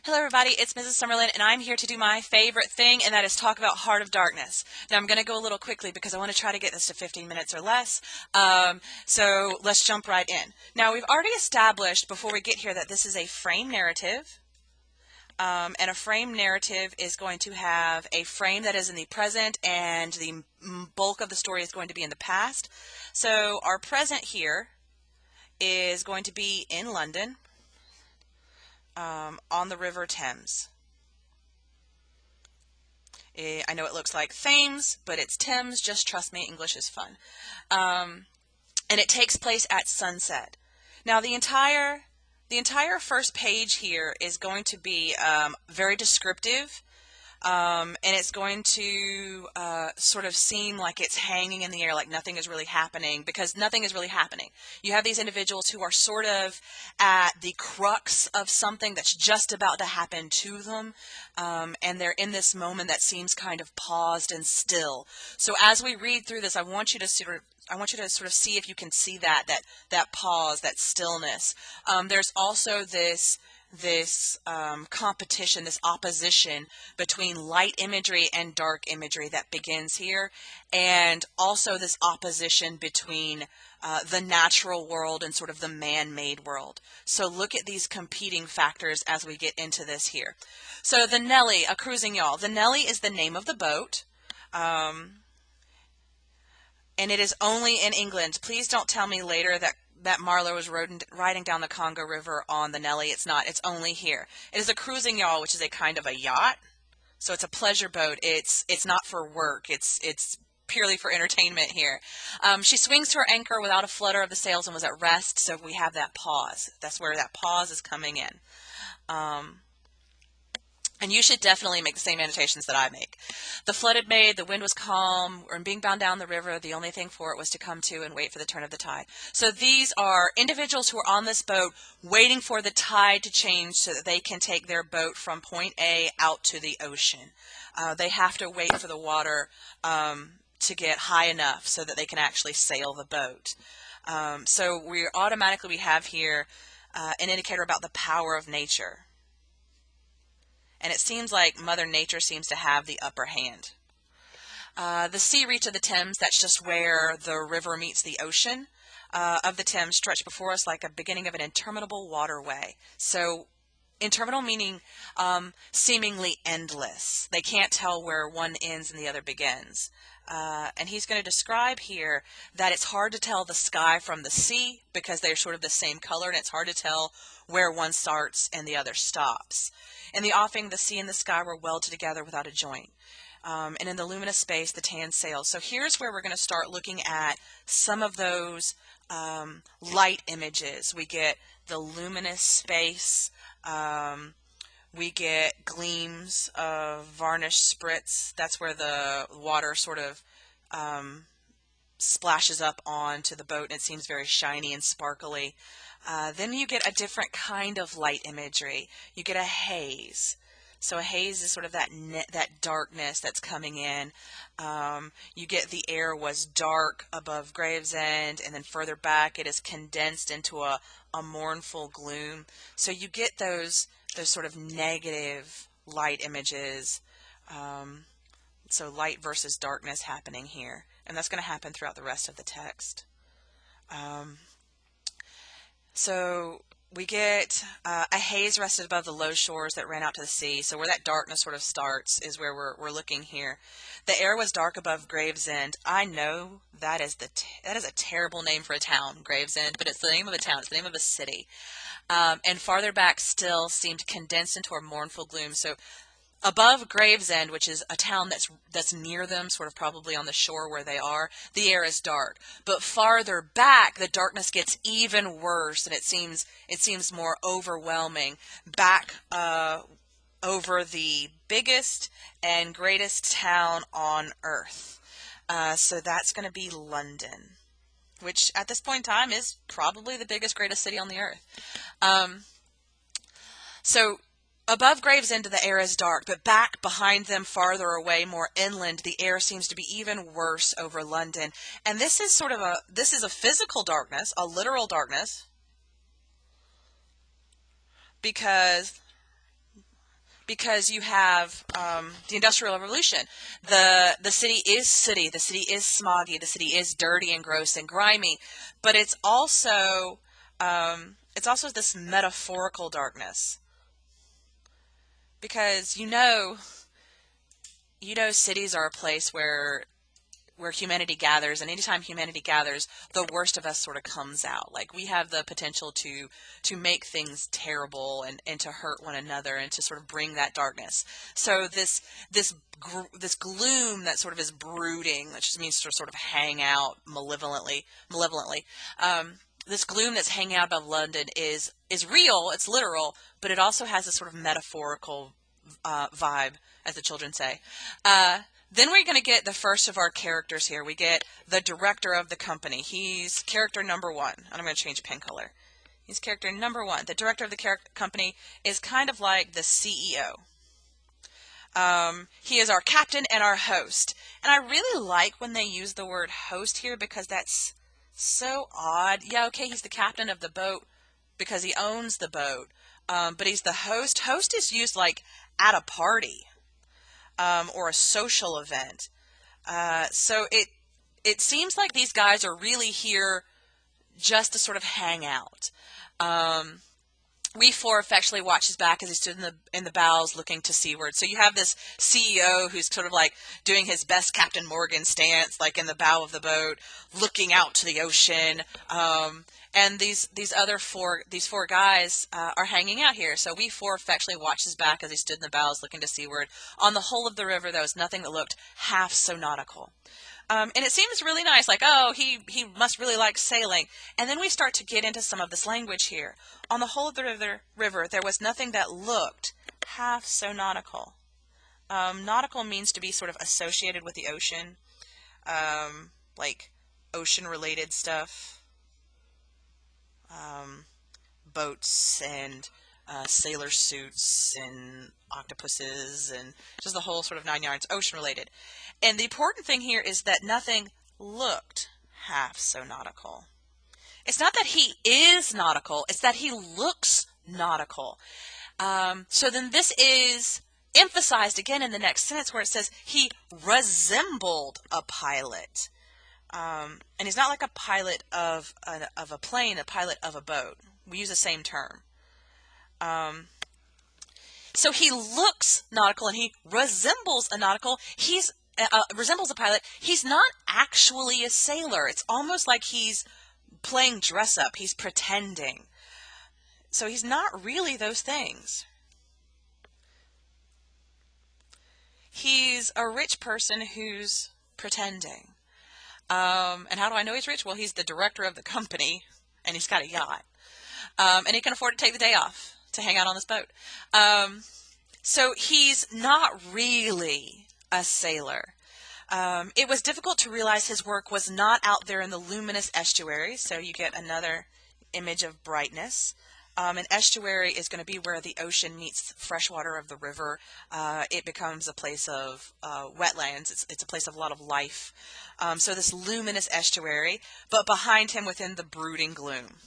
Hello everybody, it's Mrs. Summerlin and I'm here to do my favorite thing, and that is talk about Heart of Darkness. Now I'm going to go a little quickly because I want to try to get this to 15 minutes or less. So let's jump right in. Now we've already established before we get here that this is a frame narrative. And a frame narrative is going to have a frame that is in the present, and the bulk of the story is going to be in the past. So our present here is going to be in London. On the River Thames. I know it looks like Thames, but it's Thames. Just trust me, English is fun. And it takes place at sunset. Now the entire first page here is going to be very descriptive. And it's going to sort of seem like it's hanging in the air, like nothing is really happening, because nothing is really happening. You have these individuals who are sort of at the crux of something that's just about to happen to them, and they're in this moment that seems kind of paused and still. So as we read through this, I want you to sort of see if you can see that pause, that stillness. There's also this competition, this opposition between light imagery and dark imagery that begins here, and also this opposition between the natural world and sort of the man-made world. So look at these competing factors as we get into this here. So the Nelly, a cruising yawl. The Nelly is the name of the boat. And it is only in England. Please don't tell me later that Marlow is riding down the Congo River on the Nelly. It's not. It's only here. It is a cruising yawl, which is a kind of a yacht. So it's a pleasure boat. It's not for work. It's purely for entertainment here. She swings to her anchor without a flutter of the sails and was at rest. So we have that pause. That's where that pause is coming in. And you should definitely make the same annotations that I make. The flood had made, the wind was calm, and being bound down the river, the only thing for it was to come to and wait for the turn of the tide. So these are individuals who are on this boat waiting for the tide to change so that they can take their boat from point A out to the ocean. They have to wait for the water to get high enough so that they can actually sail the boat. So we have here an indicator about the power of nature. And it seems like Mother Nature seems to have the upper hand. The sea reach of the Thames, that's just where the river meets the ocean of the Thames, stretched before us like a beginning of an interminable waterway. So interminable meaning seemingly endless. They can't tell where one ends and the other begins. And he's going to describe here that it's hard to tell the sky from the sea because they're sort of the same color, and it's hard to tell where one starts and the other stops. In the offing, the sea and the sky were welded together without a joint. And in the luminous space, the tan sails. So here's where we're going to start looking at some of those light images. We get the luminous space. We get gleams of varnish spritz. That's where the water sort of splashes up onto the boat, and it seems very shiny and sparkly. Then you get a different kind of light imagery. You get a haze. So a haze is sort of that darkness that's coming in. You get the air was dark above Gravesend, and then further back it is condensed into a mournful gloom. So you get those sort of negative light images. So light versus darkness happening here. And that's going to happen throughout the rest of the text. So we get a haze rested above the low shores that ran out to the sea. So where that darkness sort of starts is where we're looking here. The air was dark above Gravesend. I know that is a terrible name for a town, Gravesend, but it's the name of a town. It's the name of a city. And farther back still seemed condensed into a mournful gloom. So above Gravesend, which is a town that's near them, sort of probably on the shore where they are, the air is dark. But farther back, the darkness gets even worse, and it seems more overwhelming. Back over the biggest and greatest town on earth. So that's going to be London, which at this point in time is probably the biggest, greatest city on the earth. So above Gravesend, the air is dark, but back behind them, farther away, more inland, the air seems to be even worse over London. And this is a physical darkness, a literal darkness, because because you have the Industrial Revolution. The city is sooty, the city is smoggy, the city is dirty and gross and grimy, but it's also this metaphorical darkness, because cities are a place where humanity gathers, and anytime humanity gathers, the worst of us sort of comes out. Like, we have the potential to make things terrible and to hurt one another and to sort of bring that darkness. So this gloom that sort of is brooding, that just means to sort of hang out malevolently. This gloom that's hanging out above London is real, it's literal, but it also has this sort of metaphorical vibe, as the children say. Then we're going to get the first of our characters here. We get the director of the company. He's character number 1. And I'm going to change pen color. He's character number 1. The director of the company is kind of like the CEO. He is our captain and our host. And I really like when they use the word host here, because that's so odd. Yeah, okay, he's the captain of the boat because he owns the boat. But he's the host. Host is used like at a party. Or a social event. So it seems like these guys are really here just to sort of hang out. We4 affectionately watch his back as he stood in the bows looking to seaward. So you have this CEO who's sort of like doing his best Captain Morgan stance, like in the bow of the boat, looking out to the ocean. And these four guys are hanging out here. So we4 affectionately watched his back as he stood in the bows looking to seaward. On the whole of the river, there was nothing that looked half so nautical. And it seems really nice, like, oh, he must really like sailing. And then we start to get into some of this language here. On the whole of the river, there was nothing that looked half so nautical. Nautical means to be sort of associated with the ocean, like ocean-related stuff. Boats and sailor suits and octopuses and just the whole sort of 9 yards, ocean related. And the important thing here is that nothing looked half so nautical. It's not that he is nautical, it's that he looks nautical. So then this is emphasized again in the next sentence where it says he resembled a pilot. And he's not like a pilot of a plane, a pilot of a boat. We use the same term. So he looks nautical and he resembles a nautical. He's resembles a pilot. He's not actually a sailor. It's almost like he's playing dress up. He's pretending. So he's not really those things. He's a rich person who's pretending. And how do I know he's rich? Well, he's the director of the company, and he's got a yacht. And he can afford to take the day off to hang out on this boat. So he's not really a sailor. It was difficult to realize his work was not out there in the luminous estuary, so you get another image of brightness. An estuary is going to be where the ocean meets fresh water of the river. It becomes a place of wetlands. It's a place of a lot of life. So this luminous estuary, but behind him within the brooding gloom.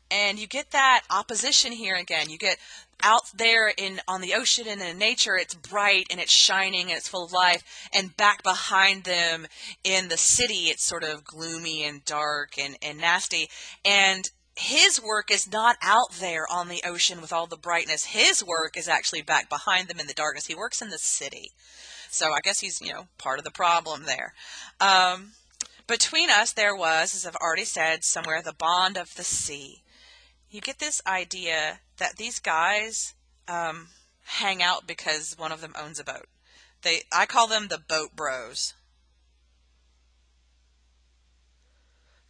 And you get that opposition here again. You get out there on the ocean and in nature, it's bright and it's shining and it's full of life. And back behind them in the city, it's sort of gloomy and dark and nasty. And his work is not out there on the ocean with all the brightness. His work is actually back behind them in the darkness. He works in the city. So I guess he's, part of the problem there. Between us, there was, as I've already said, somewhere the bond of the sea. You get this idea that these guys hang out because one of them owns a boat. I call them the boat bros.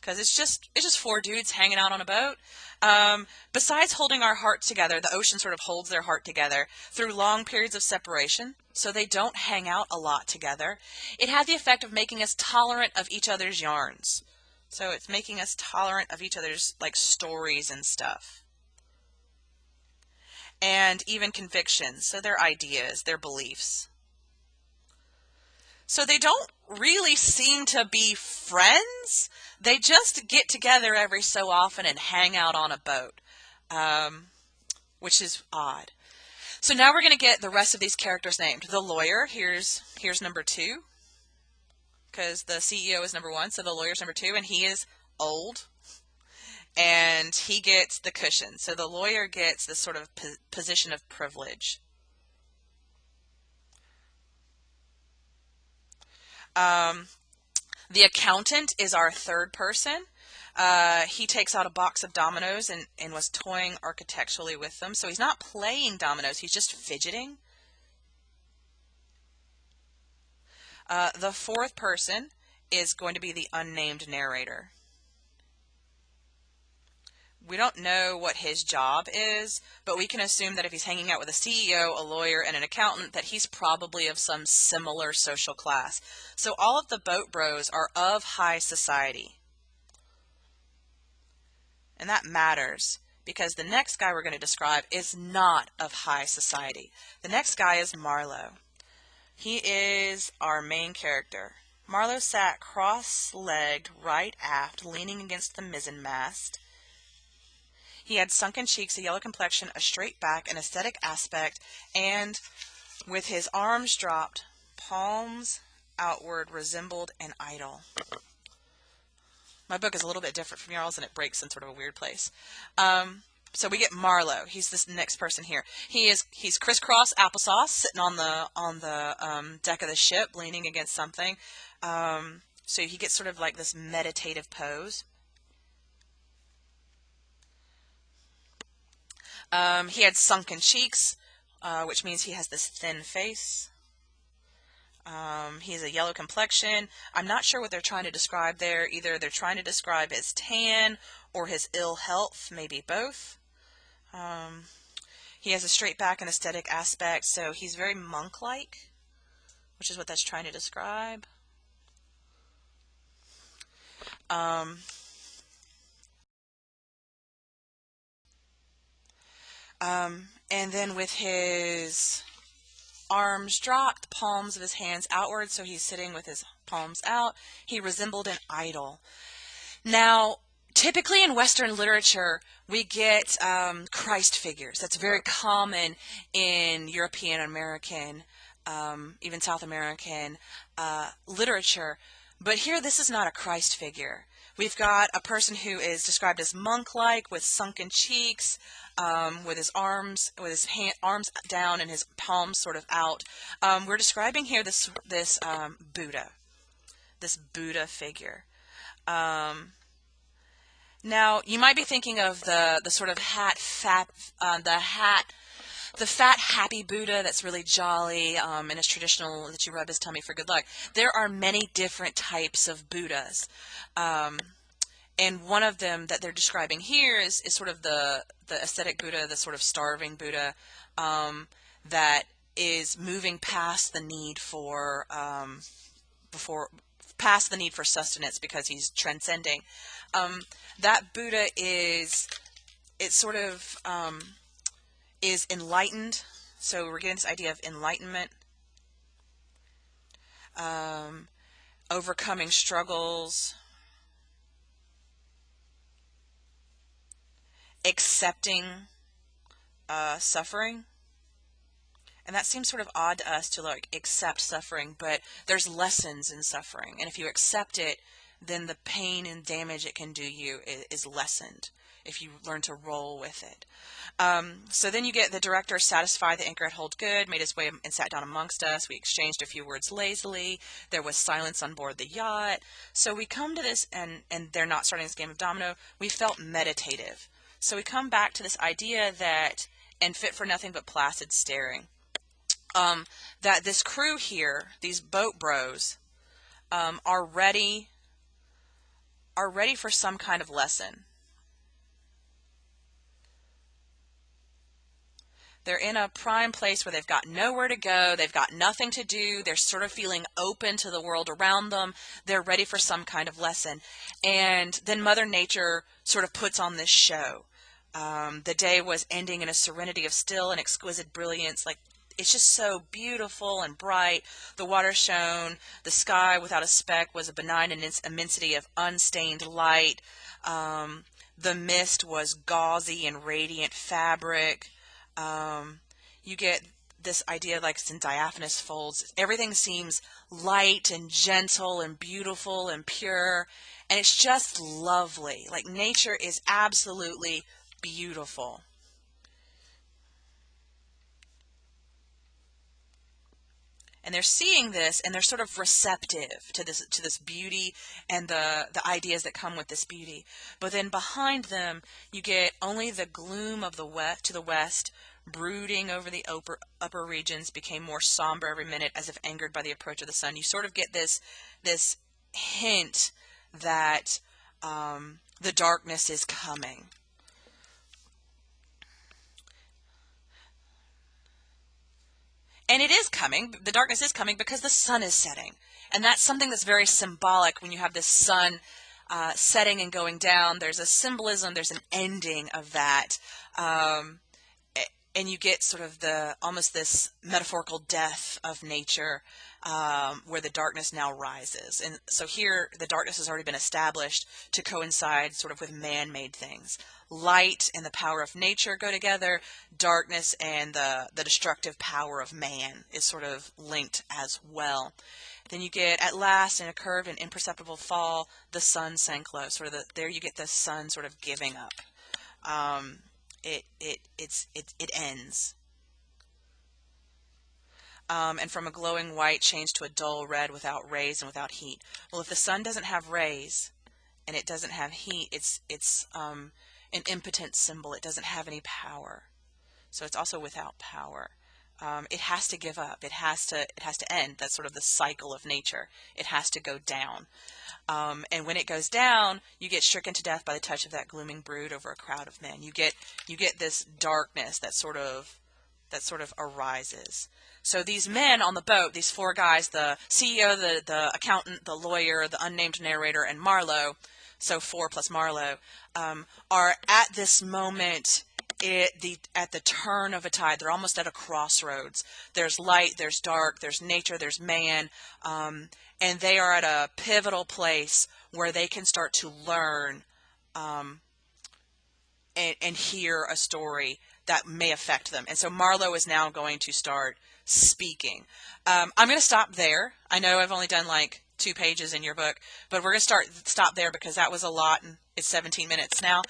Because it's just four dudes hanging out on a boat. Besides holding our hearts together, the ocean sort of holds their heart together through long periods of separation, so they don't hang out a lot together. It had the effect of making us tolerant of each other's yarns. So it's making us tolerant of each other's stories and stuff. And even convictions, so their ideas, their beliefs. So they don't really seem to be friends. They just get together every so often and hang out on a boat, which is odd. So now we're going to get the rest of these characters named. The lawyer, here's number 2, because the CEO is number 1, so the lawyer's number 2, and he is old, and he gets the cushion. So the lawyer gets this sort of position of privilege. The accountant is our third person. He takes out a box of dominoes and was toying architecturally with them. So he's not playing dominoes, he's just fidgeting. The fourth person is going to be the unnamed narrator. We don't know what his job is, but we can assume that if he's hanging out with a CEO, a lawyer, and an accountant, that he's probably of some similar social class. So all of the boat bros are of high society. And that matters because the next guy we're going to describe is not of high society. The next guy is Marlow. He is our main character. Marlow sat cross-legged right aft, leaning against the mizzenmast. He had sunken cheeks, a yellow complexion, a straight back, an aesthetic aspect, and with his arms dropped, palms outward, resembled an idol. My book is a little bit different from y'all's, and it breaks in sort of a weird place. So we get Marlow. He's this next person here. He's crisscross applesauce, sitting on the deck of the ship, leaning against something. So he gets sort of like this meditative pose. He had sunken cheeks, which means he has this thin face. He has a yellow complexion. I'm not sure what they're trying to describe there. Either they're trying to describe his tan or his ill health, maybe both. He has a straight back and aesthetic aspect, so he's very monk-like, which is what that's trying to describe. And then with his arms dropped, the palms of his hands outward, so he's sitting with his palms out, he resembled an idol. Now, typically in Western literature, we get Christ figures. That's very common in European American, even South American literature. But here, this is not a Christ figure. We've got a person who is described as monk-like, with sunken cheeks, with his arms down and his palms sort of out. We're describing here this Buddha, this Buddha figure. Now, you might be thinking of the sort of the fat, happy Buddha that's really jolly and is traditional, that you rub his tummy for good luck. There are many different types of Buddhas. And one of them that they're describing here is sort of the ascetic Buddha, the sort of starving Buddha that is moving past the need for sustenance because he's transcending. That Buddha is enlightened. So we're getting this idea of enlightenment, overcoming struggles, accepting suffering. And that seems sort of odd to us, to like accept suffering, but there's lessons in suffering. And if you accept it, then the pain and damage it can do you is lessened if you learn to roll with it. So then you get the director satisfied the anchor had held good, made his way and sat down amongst us. We exchanged a few words lazily. There was silence on board the yacht. So we come to this, and they're not starting this game of domino. We felt meditative. So we come back to this idea that, and fit for nothing but placid staring, that this crew here, these boat bros, are ready for some kind of lesson. They're in a prime place where they've got nowhere to go, they've got nothing to do, they're sort of feeling open to the world around them, they're ready for some kind of lesson. And then Mother Nature sort of puts on this show. The day was ending in a serenity of still and exquisite brilliance. Like, it's just so beautiful and bright. The water shone. The sky without a speck was a benign immensity of unstained light. The mist was gauzy and radiant fabric. you get this idea like it's in diaphanous folds. Everything seems light and gentle and beautiful and pure, and it's just lovely. Like nature is absolutely beautiful. And they're seeing this, and they're sort of receptive to this beauty and the ideas that come with this beauty. But then behind them, you get only the gloom of the west to the west, brooding over the upper regions, became more somber every minute, as if angered by the approach of the sun. You sort of get this hint that the darkness is coming. And it is coming. The darkness is coming because the sun is setting. And that's something that's very symbolic when you have this sun setting and going down. There's a symbolism, there's an ending of that. And you get sort of almost this metaphorical death of nature, where the darkness now rises. And so here the darkness has already been established to coincide sort of with man-made things. Light and the power of nature go together. Darkness and the destructive power of man is sort of linked as well. Then you get, at last, in a curved and imperceptible fall, the sun sank low. There you get the sun sort of giving up. It ends. And from a glowing white changed to a dull red without rays and without heat. Well, if the sun doesn't have rays and it doesn't have heat, it's an impotent symbol. It doesn't have any power. So it's also without power. It has to give up. It has to end. That's sort of the cycle of nature. It has to go down. And when it goes down, you get stricken to death by the touch of that glooming brood over a crowd of men. You get this darkness that sort of arises. So these men on the boat, these four guys, the CEO, the accountant, the lawyer, the unnamed narrator, and Marlow, so 4 plus Marlow, are at this moment at the turn of a tide. They're almost at a crossroads. There's light, there's dark, there's nature, there's man, and they are at a pivotal place where they can start to learn and hear a story that may affect them. And so Marlow is now going to start speaking. I'm going to stop there. I know I've only done like 2 pages in your book, but we're going to stop there because that was a lot, and it's 17 minutes now.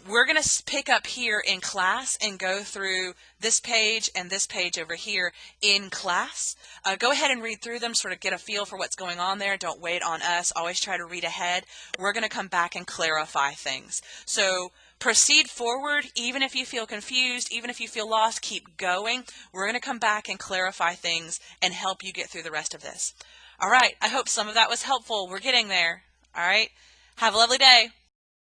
We're going to pick up here in class and go through this page and this page over here in class. Go ahead and read through them, sort of get a feel for what's going on there. Don't wait on us. Always try to read ahead. We're going to come back and clarify things. So proceed forward. Even if you feel confused, even if you feel lost, keep going. We're going to come back and clarify things and help you get through the rest of this. All right. I hope some of that was helpful. We're getting there. All right. Have a lovely day.